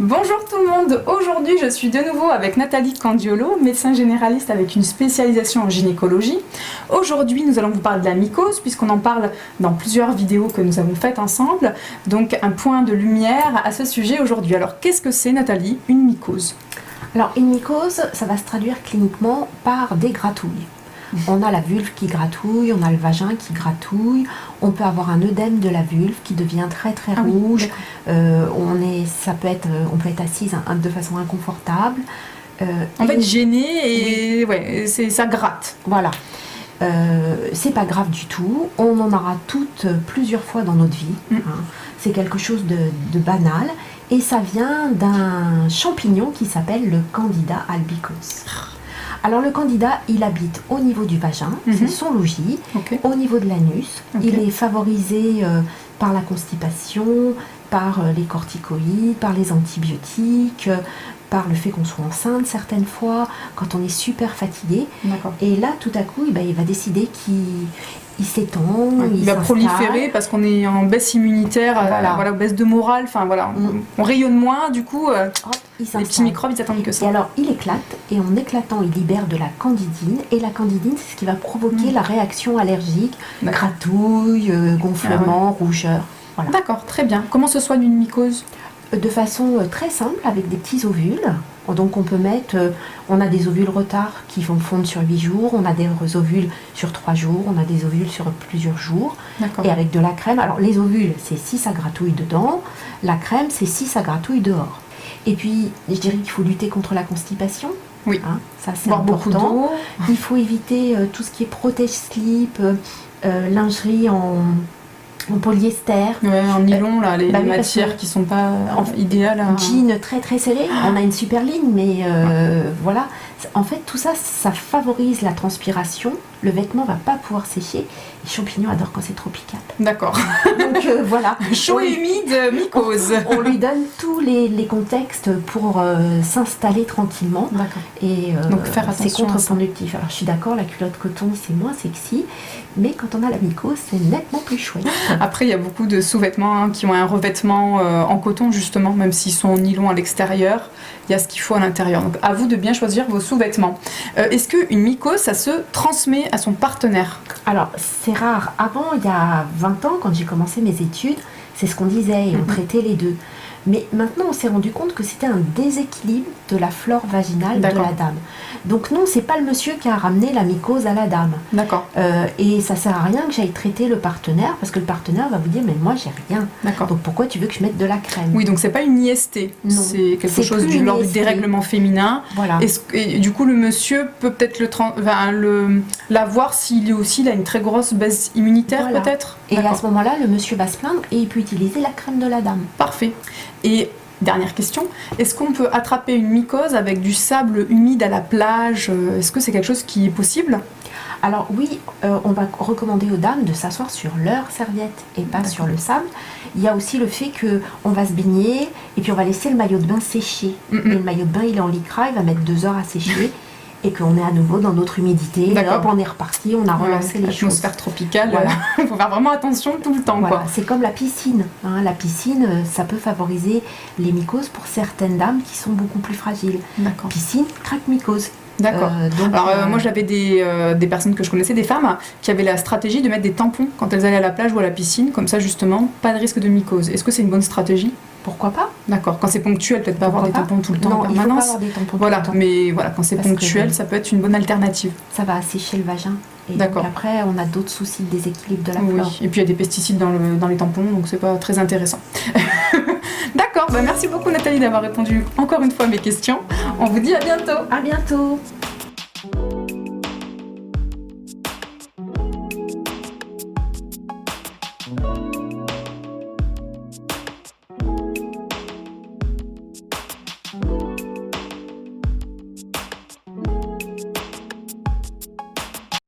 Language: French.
Bonjour tout le monde, aujourd'hui je suis de nouveau avec Nathalie Candiolo, médecin généraliste avec une spécialisation en gynécologie. Aujourd'hui nous allons vous parler de la mycose puisqu'on en parle dans plusieurs vidéos que nous avons faites ensemble. Donc un point de lumière à ce sujet aujourd'hui. Alors qu'est-ce que c'est Nathalie, une mycose? Alors une mycose, ça va se traduire cliniquement par des gratouilles. On a la vulve qui gratouille, on a le vagin qui gratouille, on peut avoir un œdème de la vulve qui devient très rouge, on peut être assise de façon inconfortable. En fait gênée et oui. Ouais, ça gratte. Voilà. C'est pas grave du tout, on en aura toutes plusieurs fois dans notre vie, hein. C'est quelque chose de banal et ça vient d'un champignon qui s'appelle le Candida albicans. Alors le Candida, il habite au niveau du vagin, c'est son logis, au niveau de l'anus. Il est favorisé par la constipation, par les corticoïdes, par les antibiotiques, par le fait qu'on soit enceinte certaines fois, quand on est super fatigué. Et là, tout à coup, il va décider qu'il s'étend, il va proliférer parce qu'on est en baisse immunitaire, voilà, baisse de morale, enfin voilà, on rayonne moins, du coup, les petits microbes, ils attendent que ça. Et alors, il éclate, et en éclatant, il libère de la candidine, et la candidine, c'est ce qui va provoquer la réaction allergique, gratouille, gonflement, rougeur. Voilà. D'accord, très bien. Comment se soigne une mycose? De façon très simple, avec des petits ovules. Donc on peut mettre, on a des ovules retard qui vont fondre sur 8 jours, on a des ovules sur 3 jours, on a des ovules sur plusieurs jours. Et avec de la crème, alors les ovules c'est si ça gratouille dedans, la crème c'est si ça gratouille dehors. Et puis je dirais qu'il faut lutter contre la constipation. Oui, hein, ça c'est important. Il faut éviter tout ce qui est protège-slip, lingerie en polyester, en nylon, là, les matières qui sont pas idéales. Jean très serré, on a une super ligne, mais voilà. En fait, tout ça, ça favorise la transpiration. Le vêtement va pas pouvoir sécher. Les champignons adorent quand c'est tropical. D'accord. Donc voilà. Chaud et humide, mycose. On lui donne tous les contextes pour s'installer tranquillement. D'accord. Et donc faire attention. C'est contre-productif. Alors je suis d'accord, la culotte coton c'est moins sexy, mais quand on a la mycose, c'est nettement plus chouette. Après, il y a beaucoup de sous-vêtements qui ont un revêtement en coton justement, même s'ils sont en nylon à l'extérieur. Il y a ce qu'il faut à l'intérieur. Donc à vous de bien choisir vos sous-vêtements. Est-ce qu'une mycose, ça se transmet à son partenaire? Alors c'est rare. Avant, il y a 20 ans, quand j'ai commencé mes études, c'est ce qu'on disait et on traitait les deux. Mais maintenant, on s'est rendu compte que c'était un déséquilibre de la flore vaginale de la dame. Donc non, c'est pas le monsieur qui a ramené la mycose à la dame. D'accord. Et ça sert à rien que j'aille traiter le partenaire, parce que le partenaire va vous dire, mais moi j'ai rien. D'accord. Donc pourquoi tu veux que je mette de la crème? Oui, donc c'est pas une IST, c'est quelque chose du l'ordre du dérèglement féminin. Voilà. Et du coup, le monsieur peut peut-être l'avoir s'il a une très grosse baisse immunitaire, peut-être. Et à ce moment-là, le monsieur va se plaindre et il peut utiliser la crème de la dame. Parfait. Et dernière question, est-ce qu'on peut attraper une mycose avec du sable humide à la plage? Est-ce que c'est quelque chose qui est possible? Alors oui, on va recommander aux dames de s'asseoir sur leur serviette et pas sur le sable. Il y a aussi le fait qu'on va se baigner et puis on va laisser le maillot de bain sécher. Et le maillot de bain, il est en lycra, il va mettre 2 heures à sécher. Et qu'on est à nouveau dans notre humidité, et hop, on est reparti, on a relancé les choses. L'atmosphère tropicale, il faut faire vraiment attention tout le temps. Voilà. C'est comme la piscine. Hein. La piscine, ça peut favoriser les mycoses pour certaines dames qui sont beaucoup plus fragiles. Piscine, craque mycose. D'accord. Moi j'avais des personnes que je connaissais, des femmes, qui avaient la stratégie de mettre des tampons quand elles allaient à la plage ou à la piscine, comme ça justement, pas de risque de mycose. Est-ce que c'est une bonne stratégie? Pourquoi pas? D'accord. Quand c'est ponctuel, peut-être pas avoir des tampons tout le temps en permanence. Il faut pas avoir des tampons tout le temps. Mais voilà, quand c'est ponctuel, ça peut être une bonne alternative. Ça va assécher le vagin. Et donc après, on a d'autres soucis de déséquilibre de la flore. Et puis il y a des pesticides dans les tampons, donc c'est pas très intéressant. D'accord, merci beaucoup Nathalie d'avoir répondu encore une fois à mes questions. On vous dit à bientôt. À bientôt.